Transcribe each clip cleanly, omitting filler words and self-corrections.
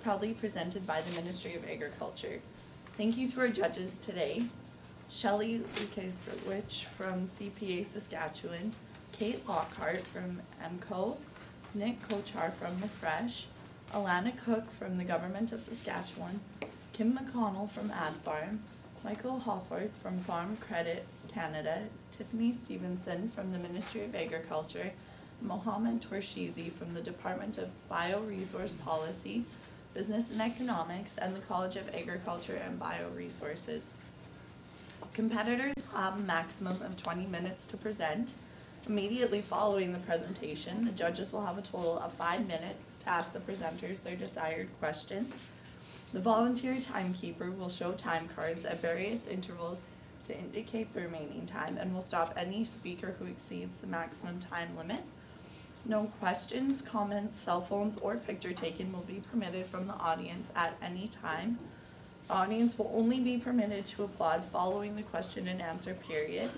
proudly presented by the Ministry of Agriculture. Thank you to our judges today, Shelley Lukasiewicz from CPA Saskatchewan, Kate Lockhart from MCO, Nick Kochar from Refresh, Alana Cook from the Government of Saskatchewan, Kim McConnell from AdFarm, Michael Hofford from Farm Credit Canada, Tiffany Stevenson from the Ministry of Agriculture, Mohammed Torshizi from the Department of Bioresource Policy, Business and Economics, and the College of Agriculture and Bioresources. Competitors will have a maximum of 20 minutes to present. Immediately following the presentation, the judges will have a total of 5 minutes to ask the presenters their desired questions. The volunteer timekeeper will show time cards at various intervals to indicate the remaining time and will stop any speaker who exceeds the maximum time limit. No questions, comments, cell phones, or picture taken will be permitted from the audience at any time. The audience will only be permitted to applaud following the question and answer period.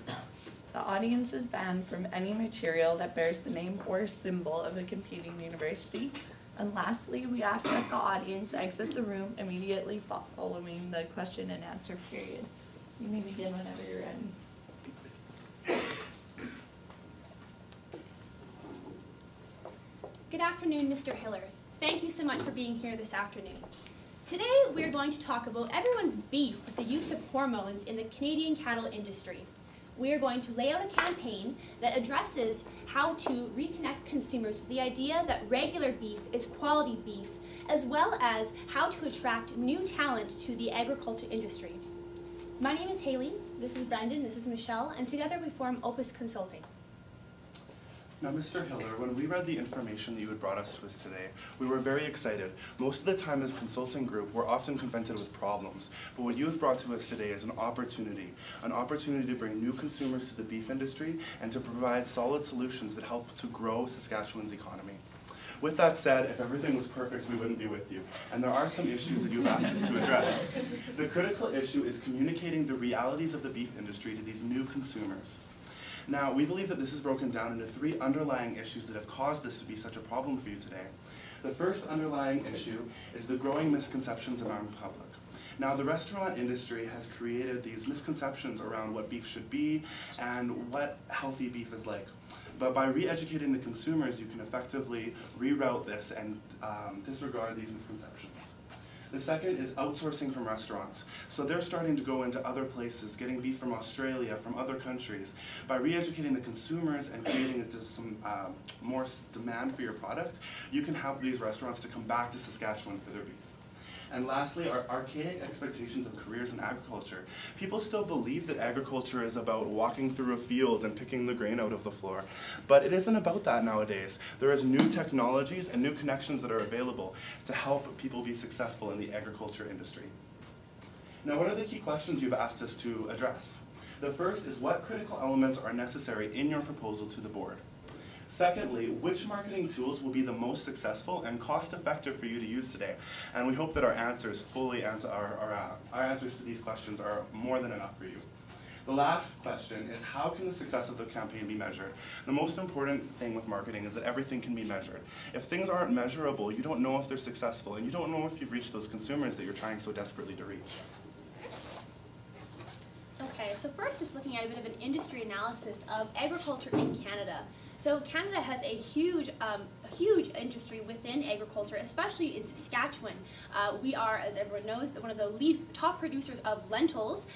The audience is banned from any material that bears the name or symbol of a competing university. And lastly, we ask that the audience exit the room immediately following the question and answer period. You may begin whenever you're ready. Good afternoon, Mr. Hiller. Thank you so much for being here this afternoon. Today, we're going to talk about everyone's beef with the use of hormones in the Canadian cattle industry. We are going to lay out a campaign that addresses how to reconnect consumers with the idea that regular beef is quality beef, as well as how to attract new talent to the agriculture industry. My name is Haley, this is Brendan, this is Michelle, and together we form Opus Consulting. Now, Mr. Hiller, when we read the information that you had brought us to us today, we were very excited. Most of the time as a consulting group, we're often confronted with problems. But what you have brought to us today is an opportunity to bring new consumers to the beef industry and to provide solid solutions that help to grow Saskatchewan's economy. With that said, if everything was perfect, we wouldn't be with you. And there are some issues that you've asked us to address. The critical issue is communicating the realities of the beef industry to these new consumers. Now, we believe that this is broken down into 3 underlying issues that have caused this to be such a problem for you today. The first underlying issue is the growing misconceptions around the public. Now, the restaurant industry has created these misconceptions around what beef should be and what healthy beef is like. But by re-educating the consumers, you can effectively reroute this and disregard these misconceptions. The second is outsourcing from restaurants. So they're starting to go into other places, getting beef from Australia, from other countries. By re-educating the consumers and creating some more demand for your product, you can help these restaurants to come back to Saskatchewan for their beef. And lastly, our archaic expectations of careers in agriculture. People still believe that agriculture is about walking through a field and picking the grain out of the floor. But it isn't about that nowadays. There is new technologies and new connections that are available to help people be successful in the agriculture industry. Now, what are the key questions you've asked us to address? The first is, what critical elements are necessary in your proposal to the board? Secondly, which marketing tools will be the most successful and cost-effective for you to use today? And we hope that our answers our answers to these questions are more than enough for you. The last question is, how can the success of the campaign be measured? The most important thing with marketing is that everything can be measured. If things aren't measurable, you don't know if they're successful, and you don't know if you've reached those consumers that you're trying so desperately to reach. Okay, so first just looking at a bit of an industry analysis of agriculture in Canada. So Canada has a huge industry within agriculture, especially in Saskatchewan. We are, as everyone knows, one of the top producers of lentils,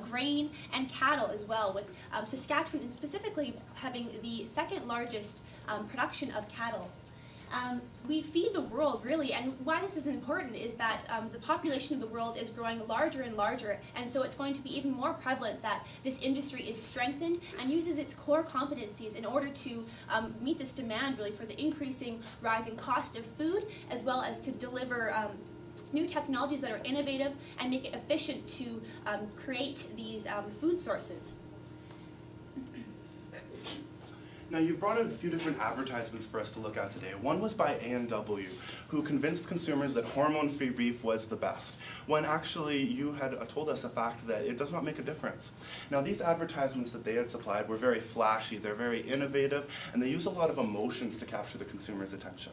grain, and cattle as well, with Saskatchewan specifically having the second largest production of cattle. We feed the world, really, and why this is important is that the population of the world is growing larger and larger, and so it's going to be even more prevalent that this industry is strengthened and uses its core competencies in order to meet this demand, really, for the increasing rising cost of food, as well as to deliver new technologies that are innovative and make it efficient to create these food sources. Now, you've brought out a few different advertisements for us to look at today. One was by A&W, who convinced consumers that hormone-free beef was the best, when actually you had told us a fact that it does not make a difference. Now, these advertisements that they had supplied were very flashy, they're very innovative, and they use a lot of emotions to capture the consumer's attention.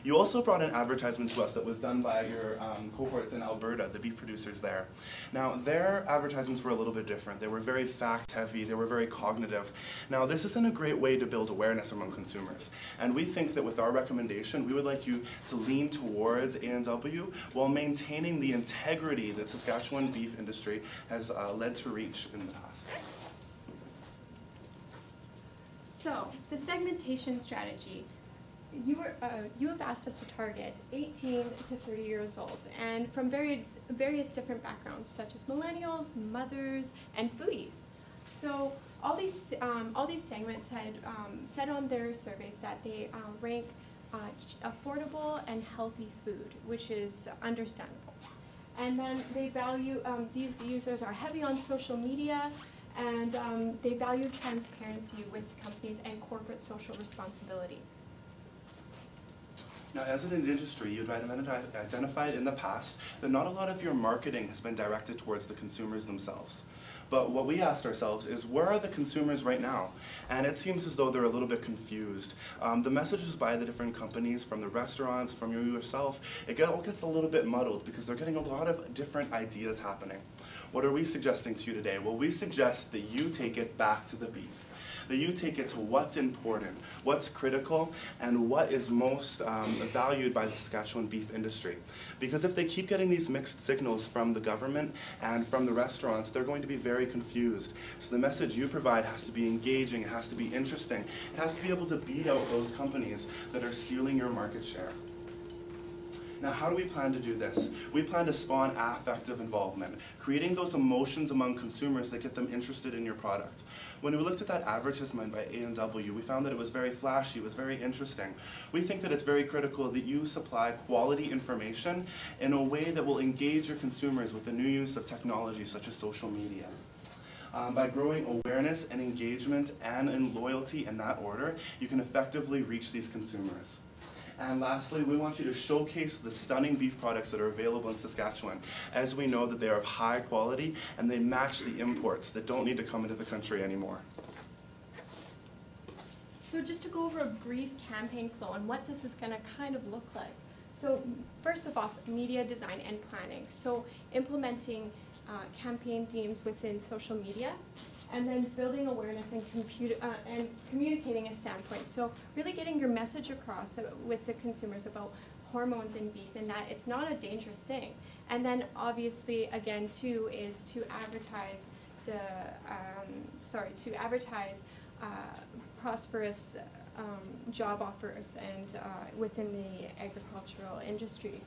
You also brought an advertisement to us that was done by your cohorts in Alberta, the beef producers there. Now, their advertisements were a little bit different. They were very fact-heavy, they were very cognitive. Now, this isn't a great way to build awareness among consumers, and we think that with our recommendation, we would like you to lean towards A&W while maintaining the integrity that Saskatchewan beef industry has led to reach in the past. So, the segmentation strategy. You have asked us to target 18 to 30 years old, and from various different backgrounds, such as millennials, mothers, and foodies. So, all these segments had said on their surveys that they rank affordable and healthy food, which is understandable. And then they value, these users are heavy on social media, and they value transparency with companies and corporate social responsibility. Now, as an industry, you've identified in the past that not a lot of your marketing has been directed towards the consumers themselves. But what we asked ourselves is, where are the consumers right now? And it seems as though they're a little bit confused. The messages by the different companies, from the restaurants, from yourself, it all gets a little bit muddled because they're getting a lot of different ideas happening. What are we suggesting to you today? Well, we suggest that you take it back to the beef. That you take it to what's important, what's critical, and what is most valued by the Saskatchewan beef industry. Because if they keep getting these mixed signals from the government and from the restaurants, they're going to be very confused. So the message you provide has to be engaging, it has to be interesting, it has to be able to beat out those companies that are stealing your market share. Now, how do we plan to do this? We plan to spawn affective involvement, creating those emotions among consumers that get them interested in your product. When we looked at that advertisement by A&W, we found that it was very flashy, it was very interesting. We think that it's very critical that you supply quality information in a way that will engage your consumers with the new use of technology such as social media. By growing awareness and engagement and in loyalty in that order, you can effectively reach these consumers. And lastly, we want you to showcase the stunning beef products that are available in Saskatchewan, as we know that they are of high quality and they match the imports that don't need to come into the country anymore. So just to go over a brief campaign flow and what this is going to kind of look like. So first of all, media design and planning. So implementing campaign themes within social media, and then building awareness and communicating a standpoint. So really getting your message across with the consumers about hormones in beef and that it's not a dangerous thing. And then obviously, again, too, is to advertise prosperous job offers and within the agricultural industry.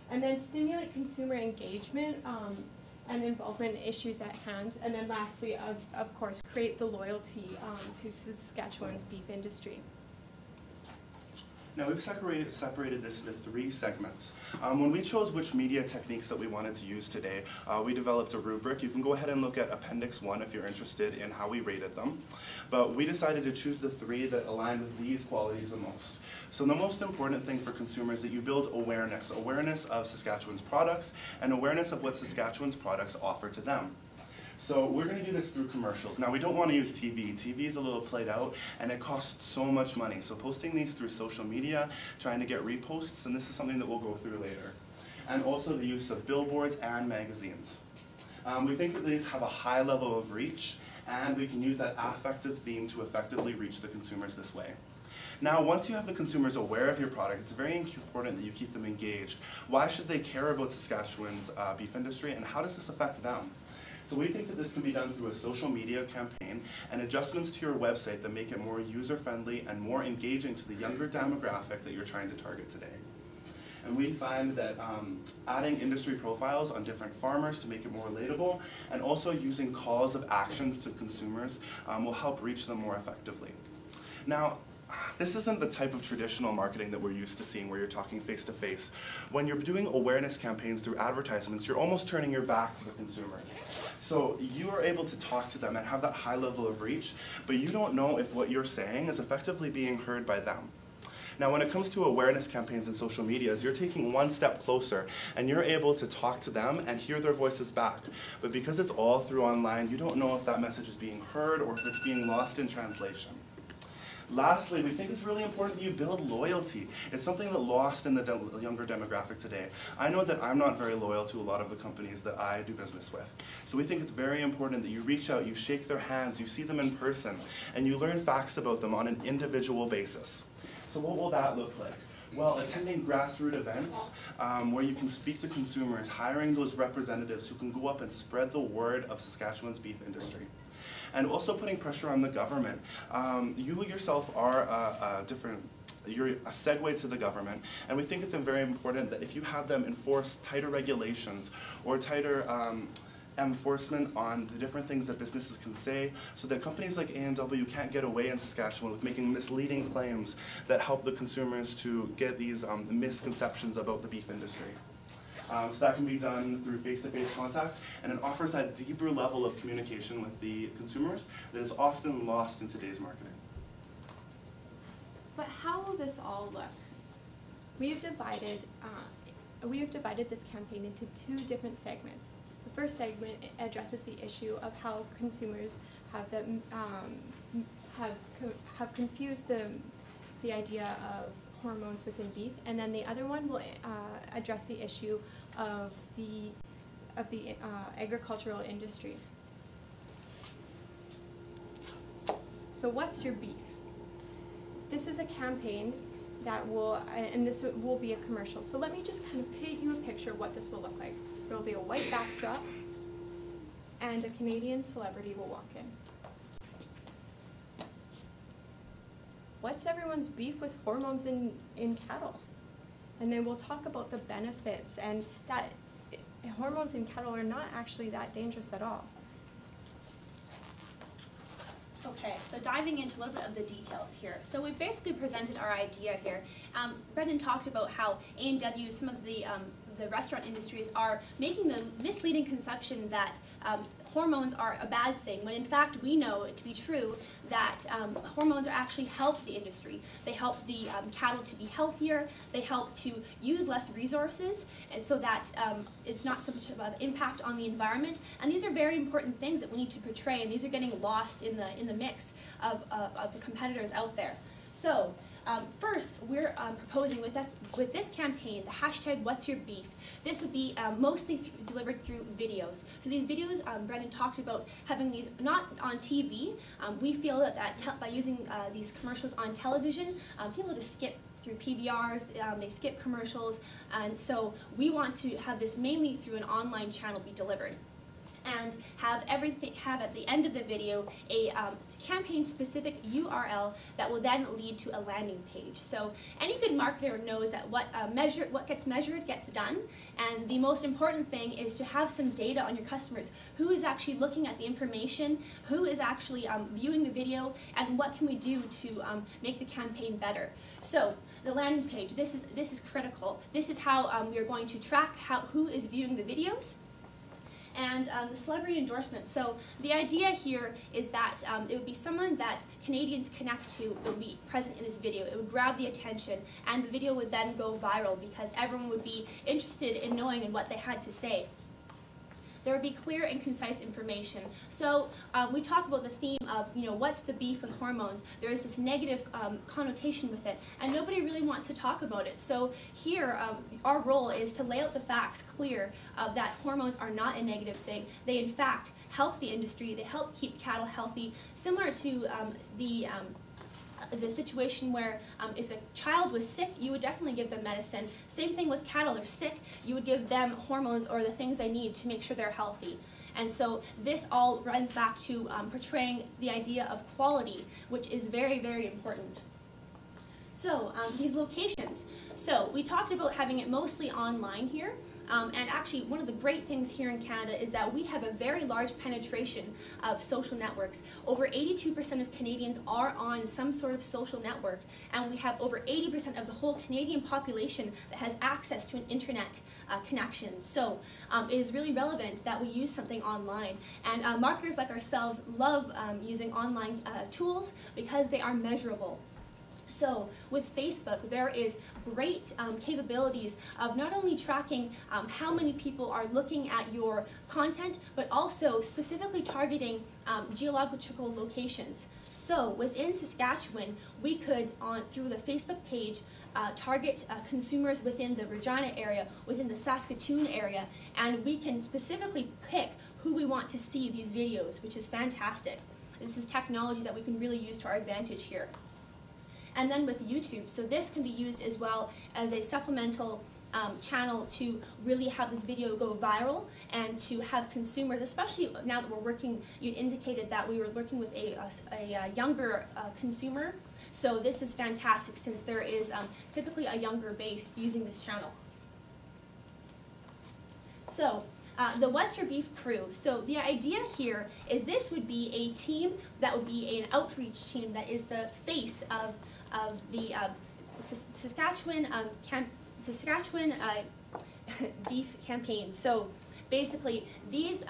And then stimulate consumer engagement and involvement in issues at hand. And then lastly, of course, create the loyalty to Saskatchewan's beef industry. Now, we've separated this into 3 segments. When we chose which media techniques that we wanted to use today, we developed a rubric. You can go ahead and look at Appendix 1 if you're interested in how we rated them. But we decided to choose the 3 that align with these qualities the most. So the most important thing for consumers is that you build awareness of Saskatchewan's products and awareness of what Saskatchewan's products offer to them. So we're going to do this through commercials. Now, we don't want to use TV. TV is a little played out, and it costs so much money. So posting these through social media, trying to get reposts, and this is something that we'll go through later. And also the use of billboards and magazines. We think that these have a high level of reach, and we can use that affective theme to effectively reach the consumers this way. Now, once you have the consumers aware of your product, it's very important that you keep them engaged. Why should they care about Saskatchewan's beef industry, and how does this affect them? So we think that this can be done through a social media campaign and adjustments to your website that make it more user-friendly and more engaging to the younger demographic that you're trying to target today. And we find that adding industry profiles on different farmers to make it more relatable, and also using calls of actions to consumers will help reach them more effectively. Now, this isn't the type of traditional marketing that we're used to seeing where you're talking face-to-face. When you're doing awareness campaigns through advertisements, you're almost turning your back to the consumers. So you are able to talk to them and have that high level of reach, but you don't know if what you're saying is effectively being heard by them. Now, when it comes to awareness campaigns and social medias, you're taking one step closer, and you're able to talk to them and hear their voices back. But because it's all through online, you don't know if that message is being heard or if it's being lost in translation. Lastly, we think it's really important that you build loyalty. It's something that lost in the younger demographic today. I know that I'm not very loyal to a lot of the companies that I do business with. So we think it's very important that you reach out, you shake their hands, you see them in person, and you learn facts about them on an individual basis. So what will that look like? Well, attending grassroots events where you can speak to consumers, hiring those representatives who can go up and spread the word of Saskatchewan's beef industry. And also putting pressure on the government. You yourself are you're a segue to the government, and we think it's very important that if you have them enforce tighter regulations or tighter enforcement on the different things that businesses can say, so that companies like A&W can't get away in Saskatchewan with making misleading claims that help the consumers to get these misconceptions about the beef industry. So that can be done through face-to-face contact, and it offers that deeper level of communication with the consumers that is often lost in today's marketing. But how will this all look? We have divided this campaign into two different segments. The first segment addresses the issue of how consumers have confused the idea of hormones within beef, and then the other one will address the issue of the agricultural industry. So what's your beef? This is a campaign that will, and this will be a commercial. So let me just kind of paint you a picture of what this will look like. There will be a white backdrop, and a Canadian celebrity will walk in. What's everyone's beef with hormones in cattle? And then we'll talk about the benefits, and that hormones in cattle are not actually that dangerous at all. Okay, so diving into a little bit of the details here. So we've basically presented our idea here. Brendan talked about how A&W, some of the restaurant industries are making the misleading conception that hormones are a bad thing, when in fact we know it to be true that hormones actually help the industry. They help the cattle to be healthier, they help to use less resources, and so that it's not so much of an impact on the environment. And these are very important things that we need to portray, and these are getting lost in the mix of the competitors out there. So first, we're proposing with this campaign the hashtag What's Your Beef. This would be mostly delivered through videos. So these videos, Brendan talked about having these not on TV. We feel that by using these commercials on television, people just skip through PVRs, they skip commercials, and so we want to have this mainly through an online channel be delivered. And have at the end of the video a campaign-specific URL that will then lead to a landing page. So any good marketer knows that what gets measured gets done, and the most important thing is to have some data on your customers. Who is actually looking at the information? Who is actually viewing the video? And what can we do to make the campaign better? So the landing page. This is critical. This is how we are going to track who is viewing the videos. And the celebrity endorsement. So the idea here is that it would be someone that Canadians connect to that would be present in this video. It would grab the attention, and the video would then go viral because everyone would be interested in knowing what they had to say. There would be clear and concise information. So we talk about the theme of, what's the beef with hormones? There is this negative connotation with it, and nobody really wants to talk about it. So here, our role is to lay out the facts clear that hormones are not a negative thing. They, in fact, help the industry. They help keep cattle healthy, similar to the situation where if a child was sick, you would definitely give them medicine. Same thing with cattle. They're sick, you would give them hormones or the things they need to make sure they're healthy. And so this all runs back to portraying the idea of quality, which is very, very important. So these locations. So we talked about having it mostly online here. And actually, one of the great things here in Canada is that we have a very large penetration of social networks. Over 82% of Canadians are on some sort of social network, and we have over 80% of the whole Canadian population that has access to an internet connection. So it is really relevant that we use something online. And marketers like ourselves love using online tools because they are measurable. So with Facebook, there is great capabilities of not only tracking how many people are looking at your content, but also specifically targeting geological locations. So within Saskatchewan, we could, through the Facebook page, target consumers within the Regina area, within the Saskatoon area, and we can specifically pick who we want to see these videos, which is fantastic. This is technology that we can really use to our advantage here. And then with YouTube, so this can be used as well as a supplemental channel to really have this video go viral and to have consumers, especially now that we're working, you indicated that we were working with a younger consumer. So this is fantastic since there is typically a younger base using this channel. So the What's Your Beef crew. So the idea here is this would be a team that would be an outreach team that is the face of the Saskatchewan beef campaign. So basically these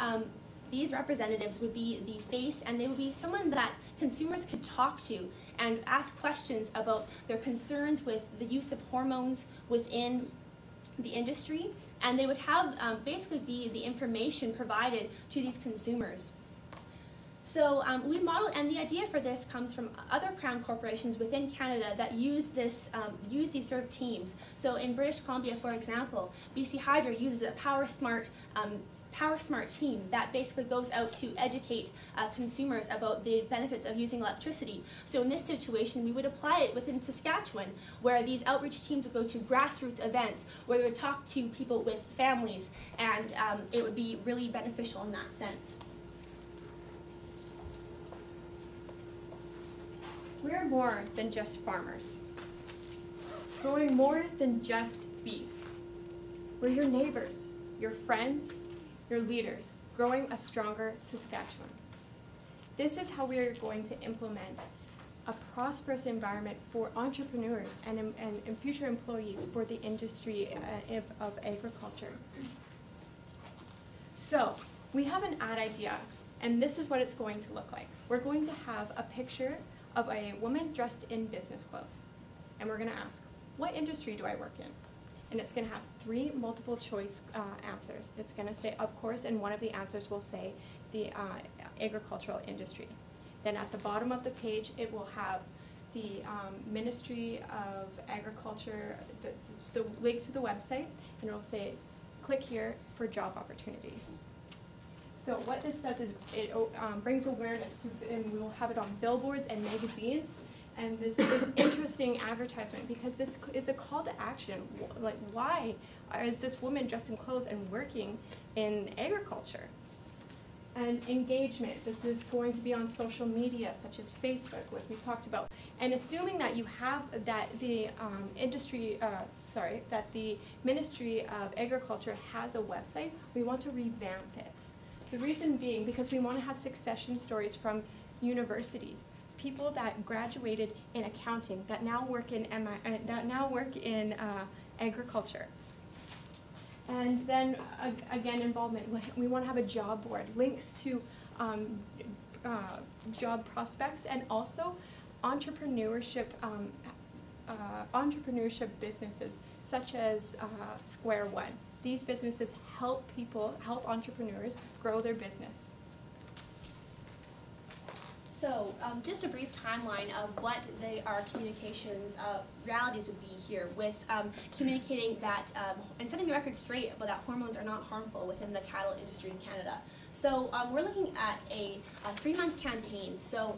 representatives would be the face, and they would be someone that consumers could talk to and ask questions about their concerns with the use of hormones within the industry, and they would have basically be the information provided to these consumers. So we modeled, and the idea for this comes from other crown corporations within Canada that use this, use these sort of teams. So in British Columbia, for example, BC Hydro uses a PowerSmart team that basically goes out to educate consumers about the benefits of using electricity. So in this situation, we would apply it within Saskatchewan, where these outreach teams would go to grassroots events, where they would talk to people with families, and it would be really beneficial in that sense. We're more than just farmers, growing more than just beef. We're your neighbors, your friends, your leaders, growing a stronger Saskatchewan. This is how we are going to implement a prosperous environment for entrepreneurs and future employees for the industry of agriculture. So we have an ad idea, and this is what it's going to look like. We're going to have a picture of a woman dressed in business clothes, and we're going to ask, what industry do I work in? And it's going to have 3 multiple choice answers. It's going to say, of course, and one of the answers will say the agricultural industry. Then at the bottom of the page, it will have the Ministry of Agriculture, the link to the website, and it will say, click here for job opportunities. So what this does is it brings awareness to, and we will have it on billboards and magazines. And this is interesting advertisement because this is a call to action. Like, why is this woman dressed in clothes and working in agriculture? And engagement. This is going to be on social media such as Facebook, which we talked about. And assuming that you have that the that the Ministry of Agriculture has a website, we want to revamp it. The reason being because we want to have succession stories from universities. People that graduated in accounting that now work in agriculture, and then again involvement. We want to have a job board, links to job prospects, and also entrepreneurship businesses such as Square One. These businesses help entrepreneurs grow their business. So just a brief timeline of what our communications realities would be here with communicating that and setting the record straight about that hormones are not harmful within the cattle industry in Canada. So we're looking at a 3-month campaign. So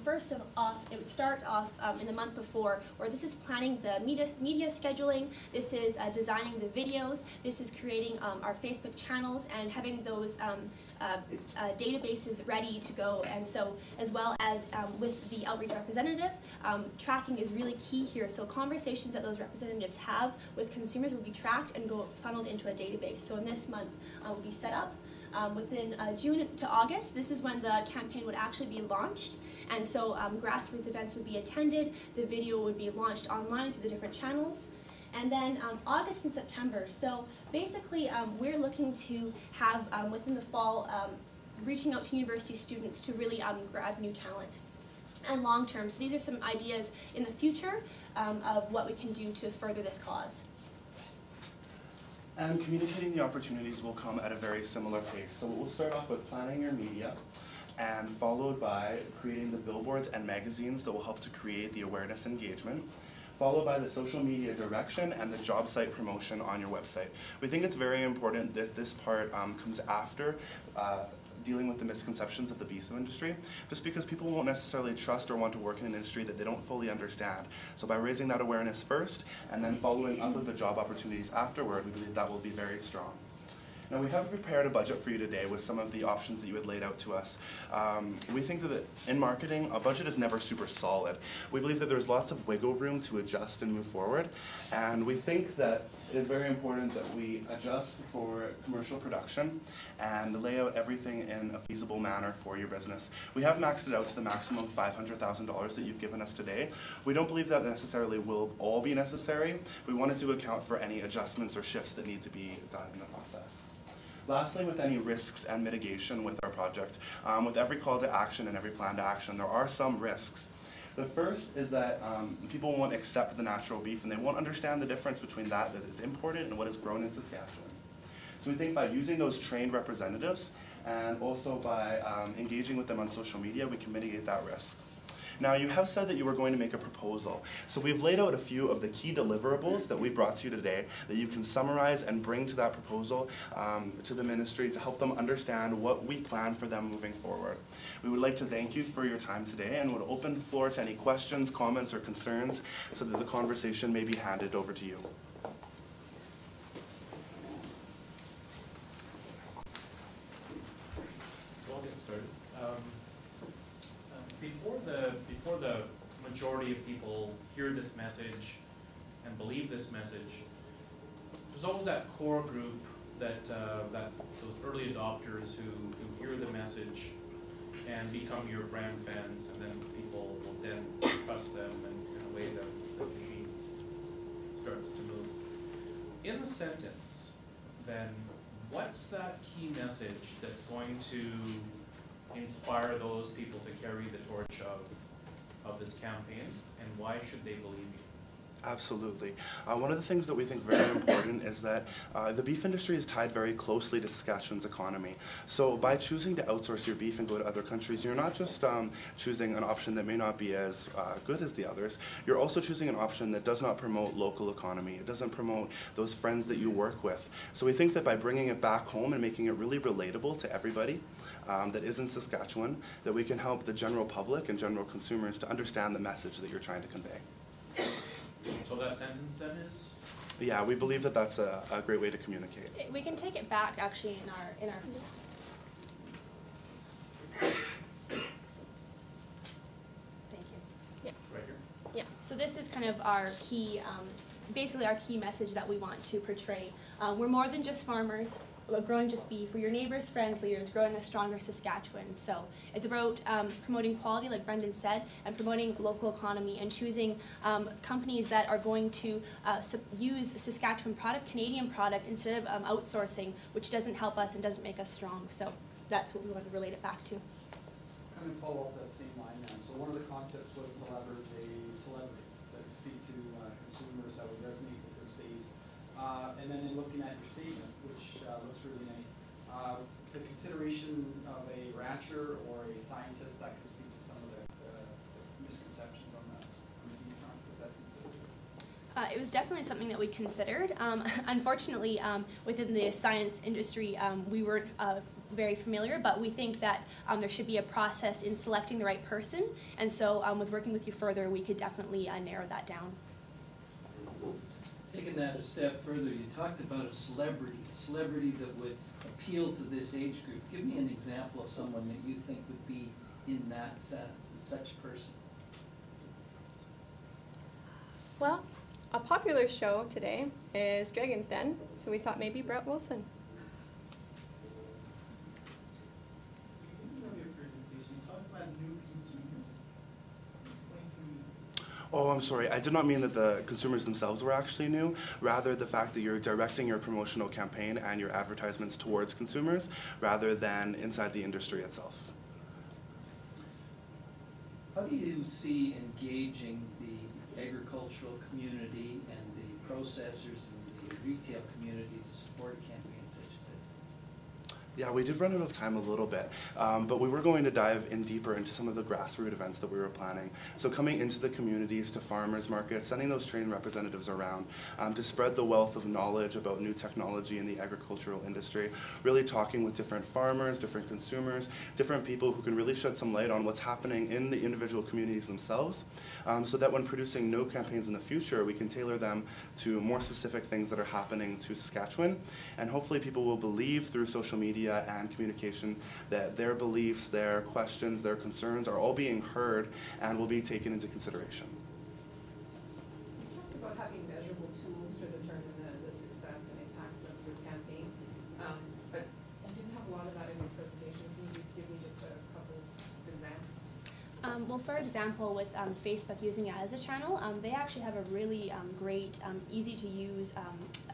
first off, it would start off in the month before, where this is planning the media scheduling, this is designing the videos, this is creating our Facebook channels and having those databases ready to go. And so as well as with the outreach representative, tracking is really key here. So conversations that those representatives have with consumers will be tracked and go funneled into a database. So in this month will be set up. Within June to August, this is when the campaign would actually be launched, and so grassroots events would be attended, the video would be launched online through the different channels, and then August and September. So basically we're looking to have within the fall reaching out to university students to really grab new talent. and long term. So these are some ideas in the future of what we can do to further this cause. And communicating the opportunities will come at a very similar pace. So we'll start off with planning your media, and followed by creating the billboards and magazines that will help to create the awareness engagement, followed by the social media direction and the job site promotion on your website. We think it's very important that this part comes after dealing with the misconceptions of the beef industry, just because people won't necessarily trust or want to work in an industry that they don't fully understand. So by raising that awareness first, and then following up with the job opportunities afterward, we believe that will be very strong. Now, we have prepared a budget for you today with some of the options that you had laid out to us. We think that in marketing, a budget is never super solid. We believe that there's lots of wiggle room to adjust and move forward, and we think that it is very important that we adjust for commercial production and lay out everything in a feasible manner for your business. We have maxed it out to the maximum $500,000 that you've given us today. We don't believe that necessarily will all be necessary. We wanted to account for any adjustments or shifts that need to be done in the process. Lastly, with any risks and mitigation with our project, with every call to action and every plan to action, there are some risks. The first is that people won't accept the natural beef, and they won't understand the difference between that is imported and what is grown in Saskatchewan. So we think by using those trained representatives and also by engaging with them on social media, we can mitigate that risk. Now, you have said that you were going to make a proposal. So we've laid out a few of the key deliverables that we brought to you today that you can summarize and bring to that proposal to the ministry to help them understand what we plan for them moving forward. We would like to thank you for your time today and would open the floor to any questions, comments, or concerns so that the conversation may be handed over to you. So I'll get started. Before the majority of people hear this message and believe this message, there's always that core group that those early adopters who hear the message and become your brand fans, and then people will then trust them, and in a way the machine starts to move. In the sentence, then, what's that key message that's going to inspire those people to carry the torch of this campaign, and why should they believe you? Absolutely. One of the things that we think very important is that the beef industry is tied very closely to Saskatchewan's economy. So by choosing to outsource your beef and go to other countries, you're not just choosing an option that may not be as good as the others, you're also choosing an option that does not promote local economy. It doesn't promote those friends that you work with. So we think that by bringing it back home and making it really relatable to everybody that is in Saskatchewan, that we can help the general public and general consumers to understand the message that you're trying to convey. So that sentence then is? Yeah, we believe that that's a great way to communicate. We can take it back actually in our Thank you. Yes. Right here. Yes. So this is kind of our key, basically our key message that we want to portray. We're more than just farmers. Growing just beef. We're your neighbors, friends, leaders, growing a stronger Saskatchewan. So it's about promoting quality, like Brendan said, and promoting local economy and choosing companies that are going to use Saskatchewan product, Canadian product, instead of outsourcing, which doesn't help us and doesn't make us strong. So that's what we want to relate it back to. Kind of follow up that same line now. So one of the concepts was to leverage a celebrity that would speak to consumers that would resonate with the space. And then in looking at your statement, which looks really nice, the consideration of a rancher or a scientist that could speak to some of the misconceptions on the beef front, was that considered? It was definitely something that we considered. Unfortunately, within the science industry, we weren't very familiar, but we think that there should be a process in selecting the right person, and so with working with you further, we could definitely narrow that down. Taking that a step further, you talked about a celebrity that would appeal to this age group. Give me an example of someone that you think would be in that sense, as such a person. Well, a popular show today is Dragon's Den, so we thought maybe Brett Wilson. Oh, I'm sorry. I did not mean that the consumers themselves were actually new. Rather, the fact that you're directing your promotional campaign and your advertisements towards consumers rather than inside the industry itself. How do you see engaging the agricultural community and the processors and the retail community to support a campaign such as this? Yeah, we did run out of time a little bit, but we were going to dive in deeper into some of the grassroots events that we were planning. So coming into the communities, to farmers markets, sending those trained representatives around to spread the wealth of knowledge about new technology in the agricultural industry, really talking with different farmers, different consumers, different people who can really shed some light on what's happening in the individual communities themselves, so that when producing no campaigns in the future, we can tailor them to more specific things that are happening to Saskatchewan, and hopefully people will believe through social media and communication that their beliefs, their questions, their concerns are all being heard and will be taken into consideration. You talked about having measurable tools to determine the success and impact of your campaign, but you didn't have a lot of that in your presentation. Can you give me just a couple of examples? Well, for example, with Facebook using it as a channel, they actually have a really great, easy to use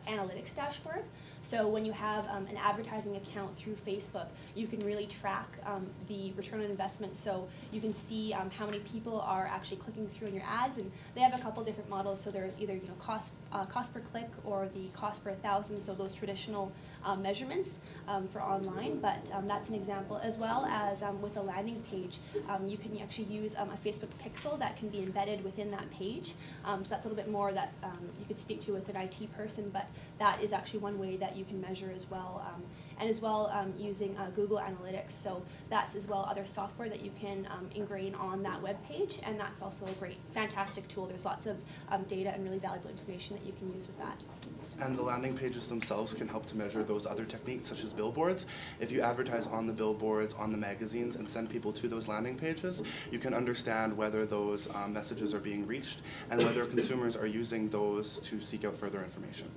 analytics dashboard. So when you have an advertising account through Facebook, you can really track the return on investment. So you can see how many people are actually clicking through on your ads, and they have a couple different models. So there's either cost per click or the cost per 1,000. So those traditional measurements for online. But that's an example, as well as with a landing page, you can actually use a Facebook pixel that can be embedded within that page. So that's a little bit more that you could speak to with an IT person, but that is actually one way that you can measure as well. And as well using Google Analytics. So that's as well other software that you can ingrain on that web page, and that's also a great, fantastic tool. There's lots of data and really valuable information that you can use with that. And the landing pages themselves can help to measure those other techniques, such as billboards. If you advertise on the billboards, on the magazines, and send people to those landing pages, you can understand whether those messages are being reached and whether consumers are using those to seek out further information.